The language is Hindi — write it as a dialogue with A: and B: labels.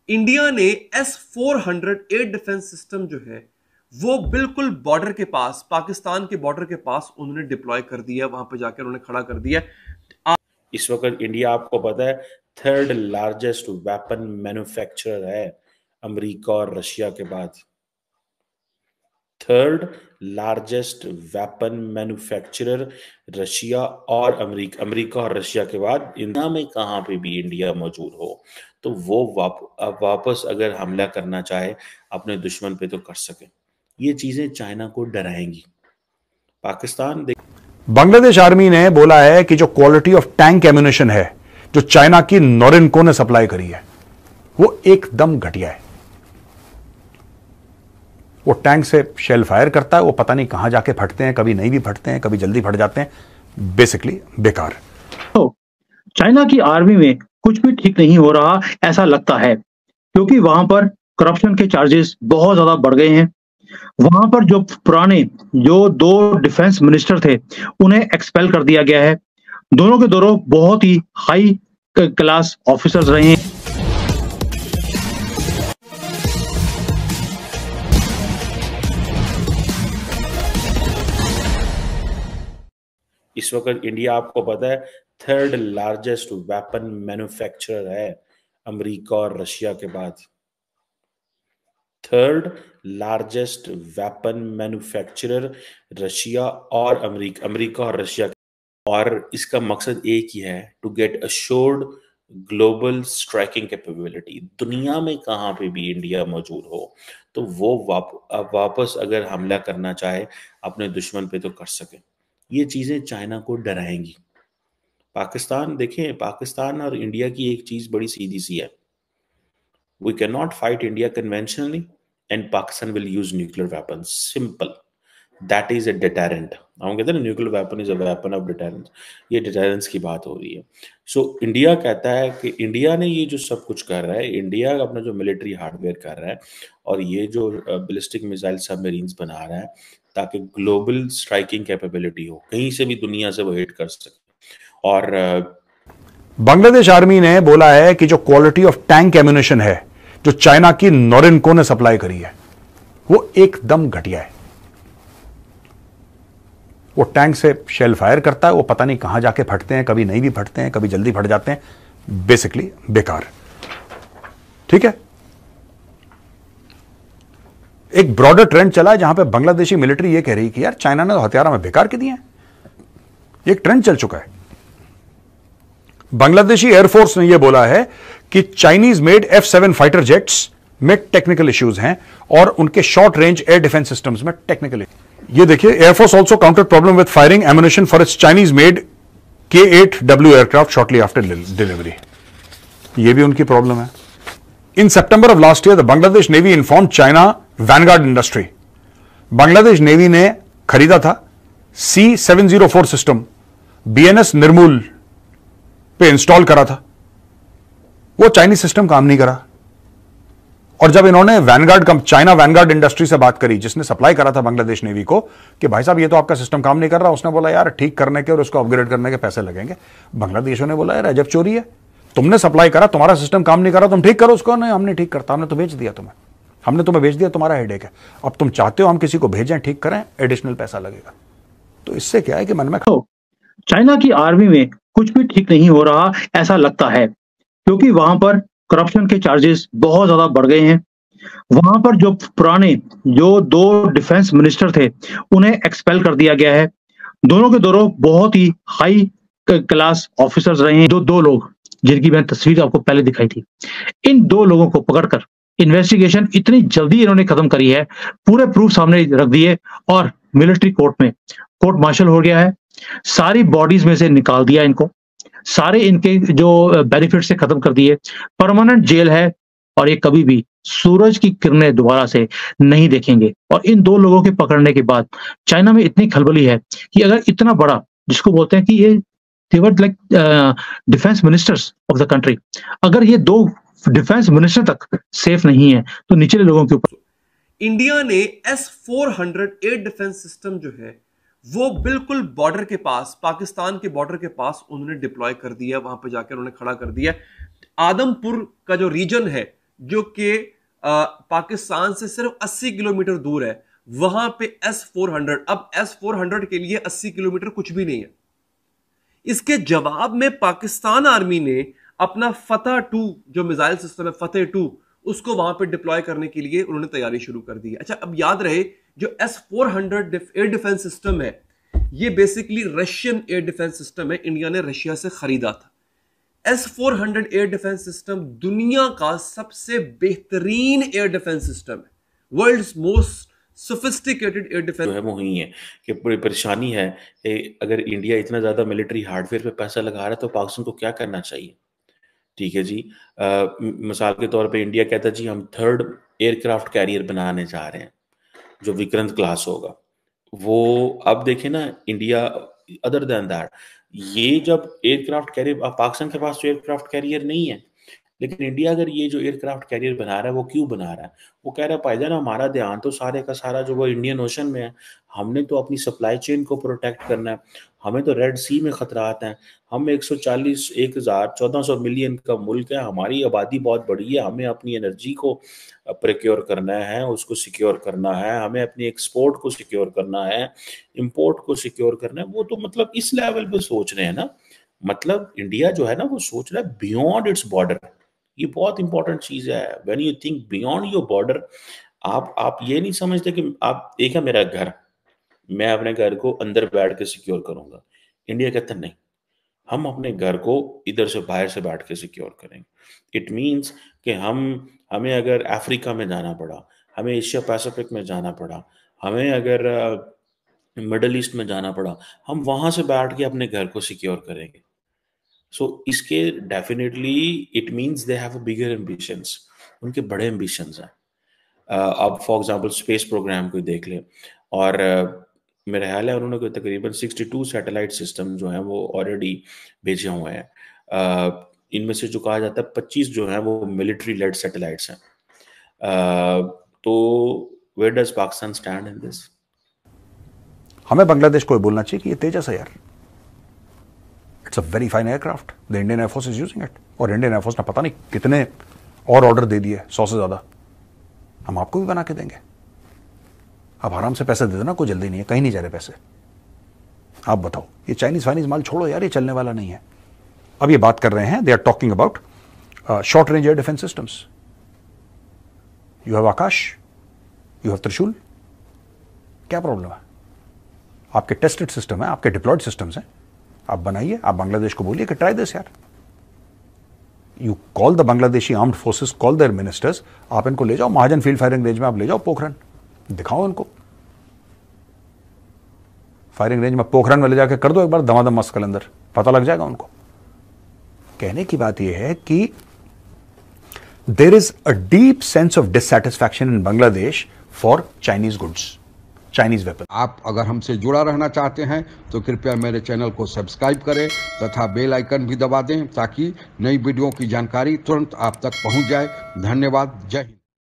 A: इंडिया ने S-400 डिफेंस सिस्टम जो है वो बिल्कुल बॉर्डर के पास, पाकिस्तान के बॉर्डर के पास उन्होंने डिप्लॉय कर दिया, वहां पे जाकर उन्होंने खड़ा कर दिया।
B: इस वक्त इंडिया आपको पता है थर्ड लार्जेस्ट वेपन मैन्युफैक्चरर है अमेरिका और रशिया के बाद। Third largest weapon manufacturer Russia और अमेरिका और रशिया के बाद इंडिया में कहाँ पे भी इंडिया मौजूद हो तो वो वापस अगर हमला करना चाहे अपने दुश्मन पे तो कर सके। ये चीजें चाइना को डराएंगी। पाकिस्तान
C: बांग्लादेश आर्मी ने बोला है कि जो क्वालिटी ऑफ टैंक एम्यूनिशन है जो चाइना की नोरिनको ने सप्लाई करी है वो एकदम घटिया है। वो टैंक से शेल फायर करता है, वो पता नहीं कहां जाके फटते हैं, कभी नहीं भी फटते हैं, कभी जल्दी फट जाते हैं, बेसिकली बेकार।
D: तो चाइना की आर्मी में कुछ भी ठीक नहीं हो रहा ऐसा लगता है, क्योंकि वहां पर करप्शन के चार्जेस बहुत ज्यादा बढ़ गए हैं। वहां पर जो दो डिफेंस मिनिस्टर थे उन्हें एक्सपेल कर दिया गया है। दोनों के दोनों बहुत ही हाई क्लास ऑफिसर्स रहे हैं।
B: इस वक्त इंडिया आपको पता है थर्ड लार्जेस्ट वेपन मैन्युफैक्चरर है अमेरिका और रशिया के बाद। Third largest weapon manufacturer Russia और अमेरिका और रशिया। और इसका मकसद एक ही है, to get assured global striking capability. दुनिया में कहाँ पे भी इंडिया मौजूद हो तो वो वापस अगर हमला करना चाहे अपने दुश्मन पे तो कर सके। ये चीजें चाइना को डराएंगी। पाकिस्तान देखें, पाकिस्तान और इंडिया की एक चीज बड़ी सीधी सी है, we can not fight India conventionally and Pakistan will use nuclear weapon. Simple, that is a deterrent. हम कहते हैं ना nuclear weapon is a weapon of deterrence. ये डिटरेंस की बात हो रही है। सो इंडिया कहता है कि इंडिया ने ये जो सब कुछ कर रहा है, इंडिया अपना जो मिलिट्री हार्डवेयर कर रहा है और ये जो बैलिस्टिक मिसाइल सबमरीन्स बना रहा है ताकि ग्लोबल स्ट्राइकिंग कैपेबिलिटी हो, कहीं से भी दुनिया से वो हिट कर सके। और
C: बांग्लादेश आर्मी ने बोला है कि जो क्वालिटी ऑफ टैंक एम्यूनिशन है जो चाइना की नोरिनको ने सप्लाई करी है वो एकदम घटिया है। वो टैंक से शेल फायर करता है, वो पता नहीं कहां जाके फटते हैं, कभी नहीं भी फटते हैं, कभी जल्दी फट जाते हैं, बेसिकली बेकार। ठीक है, एक ब्रॉडर ट्रेंड चला है जहां पे बांग्लादेशी मिलिट्री ये कह रही है कि यार चाइना ने तो हथियार हमें बेकार के दिए हैं। एक ट्रेंड चल चुका है। बांग्लादेशी एयरफोर्स ने यह बोला है कि Chinese made F-7 fighter jets में टेक्निकल इश्यूज हैं और उनके short range air defence systems में टेक्निकल। ये देखिए, air force also countered problem with firing ammunition for its Chinese made K-8W aircraft shortly after delivery. ये भी उनकी प्रॉब्लम है। In September of last year the Bangladesh navy inform China vanguard industry. Bangladesh navy ने खरीदा था C-704 सिस्टम, BNS निर्मूल पे इंस्टॉल करा था। वो चाइनीज सिस्टम काम नहीं करा। और जब इन्होंने चाइना वैनगार्ड इंडस्ट्री से बात करी जिसने सप्लाई करा था बांग्लादेश नेवी को कि भाई साहब ये तो आपका सिस्टम काम नहीं कर रहा, उसने बोला यार ठीक करने के और उसको अपग्रेड करने के पैसे लगेंगे। बांग्लादेशों ने बोला यार अजब चोरी है, तुमने सप्लाई करा, तुम्हारा सिस्टम काम नहीं कर रहा, तुम ठीक करो उसको। नहीं, हमने ठीक करता, हमने तो बेच दिया तुम्हें, हमने तुम्हें बेच दिया, तुम्हारा हेडेक है। अब तुम चाहते हो हम किसी को भेजें ठीक करें, एडिशनल पैसा लगेगा। तो इससे क्या है कि मन में
D: चाइना की आर्मी में कुछ भी ठीक नहीं हो रहा ऐसा लगता है, क्योंकि वहां पर करप्शन के चार्जेस बहुत ज्यादा बढ़ गए हैं। वहां पर जो दो डिफेंस मिनिस्टर थे उन्हें एक्सपेल कर दिया गया है। दोनों के दोनों बहुत ही हाई क्लास ऑफिसर्स रहे हैं। जो दो लोग जिनकी मैंने तस्वीर आपको पहले दिखाई थी, इन दो लोगों को पकड़कर इन्वेस्टिगेशन इतनी जल्दी इन्होंने खत्म करी है, पूरे प्रूफ सामने रख दिए और मिलिट्री कोर्ट में कोर्ट मार्शल हो गया है। सारी बॉडीज में से निकाल दिया इनको, सारे इनके जो बेनिफिट से खत्म कर दिए। परमानेंट जेल है और ये कभी भी सूरज की किरणें दोबारा से नहीं देखेंगे। और इन दो लोगों के पकड़ने के बाद चाइना में इतनी खलबली है कि अगर इतना बड़ा, जिसको बोलते हैं कि ये like defence ministers of the country, अगर ये दो डिफेंस मिनिस्टर तक सेफ नहीं है तो निचले लोगों के ऊपर।
A: इंडिया ने S-400 डिफेंस सिस्टम जो है वो बिल्कुल बॉर्डर के पास, पाकिस्तान के बॉर्डर के पास उन्होंने डिप्लॉय कर दिया, वहां पे जाकर उन्होंने खड़ा कर दिया। आदमपुर का जो रीजन है जो कि पाकिस्तान से सिर्फ 80 किलोमीटर दूर है, वहां पे S-400, अब S-400 के लिए 80 किलोमीटर कुछ भी नहीं है। इसके जवाब में पाकिस्तान आर्मी ने अपना फतह 2 जो मिसाइल सिस्टम है, फतेह 2, उसको वहां पे डिप्लॉय करने के लिए उन्होंने तैयारी शुरू कर दी है। अच्छा, अब याद रहे जो S-400 एयर डिफेंस सिस्टम है, ये basically Russian air defence system है, इंडिया ने रशिया से खरीदा था। S-400 एयर डिफेंस सिस्टम दुनिया का सबसे बेहतरीन एयर डिफेंस सिस्टम है, world's most sophisticated air defence
B: जो है वो ही है कि बड़ी परेशानी है कि अगर इंडिया इतना ज़्यादा मिलिट्री हार्डवेयर पे पैसा लगा रहा है तो पाकिस्तान को क्या करना चाहिए। ठीक है जी। मिसाल के तौर पे इंडिया कहता है जी हम 3rd एयरक्राफ्ट कैरियर बनाने जा रहे हैं जो विक्रांत क्लास होगा। वो अब देखें ना, इंडिया अदर देन दैट, ये जब एयरक्राफ्ट कैरियर, पाकिस्तान के पास तो एयरक्राफ्ट कैरियर नहीं है, लेकिन इंडिया अगर ये जो एयरक्राफ्ट कैरियर बना रहा है वो क्यों बना रहा है? वो कह रहा है भाईजान हमारा ध्यान तो सारे का सारा जो वो इंडियन ओशन में है, हमने तो अपनी सप्लाई चेन को प्रोटेक्ट करना है, हमें तो रेड सी में खतरात हैं, हम 140 1400 मिलियन का मुल्क है, हमारी आबादी बहुत बड़ी है, हमें अपनी एनर्जी को प्रिक्योर करना है, उसको सिक्योर करना है, हमें अपनी एक्सपोर्ट को सिक्योर करना है, इंपोर्ट को सिक्योर करना है। वो तो मतलब इस लेवल पे सोच रहे हैं ना, मतलब इंडिया जो है ना वो सोच रहा है बियॉन्ड इट्स बॉर्डर। ये बहुत इंपॉर्टेंट चीज है। When you think beyond your border, आप ये नहीं समझते कि आप, एक है मेरा घर, मैं अपने घर को अंदर बैठ के सिक्योर करूंगा। इंडिया कहता नहीं, हम अपने घर को इधर से बाहर से बैठ के सिक्योर करेंगे। इट मीन्स कि हमें अगर अफ्रीका में जाना पड़ा, हमें एशिया पैसिफिक में जाना पड़ा, हमें अगर मिडल ईस्ट में जाना पड़ा, हम वहां से बैठ के अपने घर को सिक्योर करेंगे। सो इसके definitely it means they have bigger ambitions, उनके बड़े एम्बिशंस हैं। अब फॉर एग्जांपल स्पेस प्रोग्राम को देख ले, और मेरा ख्याल है उन्होंने कोई तकरीबन 62 सैटेलाइट सिस्टम जो हैं वो ऑलरेडी भेजे हुए हैं। इनमें से जो कहा जाता है 25 जो हैं वो मिलिट्री लेड सैटेलाइट्स हैं। तो where does Pakistan stand in this?
C: हमें बांग्लादेश को बोलना चाहिए कि ये तेजस है यार, it's a very fine aircraft, the Indian air force is using it, और इंडियन एयरफोर्स ने पता नहीं कितने और ऑर्डर दे दिए, 100 से ज्यादा। हम आपको भी बना के देंगे, आप आराम से पैसे दे देना, कोई जल्दी नहीं है, कहीं नहीं जा रहे पैसे। आप बताओ, ये चाइनीज फाइनीज माल छोड़ो यार, ये चलने वाला नहीं है। अब ये बात कर रहे हैं, they are talking about short range air defence systems. You have Akash, you have Trishul, क्या प्रॉब्लम है? आपके टेस्टेड सिस्टम है, आपके डिप्लॉयड सिस्टम्स हैं, आप बनाइए, आप बांग्लादेश को बोलिए कि ट्राई दिस यार। You call the Bangladeshi armed forces, call their ministers, आप इनको ले जाओ महाजन फील्ड फायरिंग रेंज में, आप ले जाओ पोखरन, दिखाओ इनको फायरिंग रेंज में, पोखरन में ले जाकर कर दो एक बार दमादम मस्त कलंदर, पता लग जाएगा उनको। कहने की बात यह है कि there is a deep sense of dissatisfaction in Bangladesh for Chinese goods, Chinese weapon.
E: आप अगर हमसे जुड़ा रहना चाहते हैं तो कृपया मेरे चैनल को सब्सक्राइब करें तथा बेल आइकन भी दबा दें ताकि नई वीडियो की जानकारी तुरंत आप तक पहुंच जाए। धन्यवाद। जय हिंद।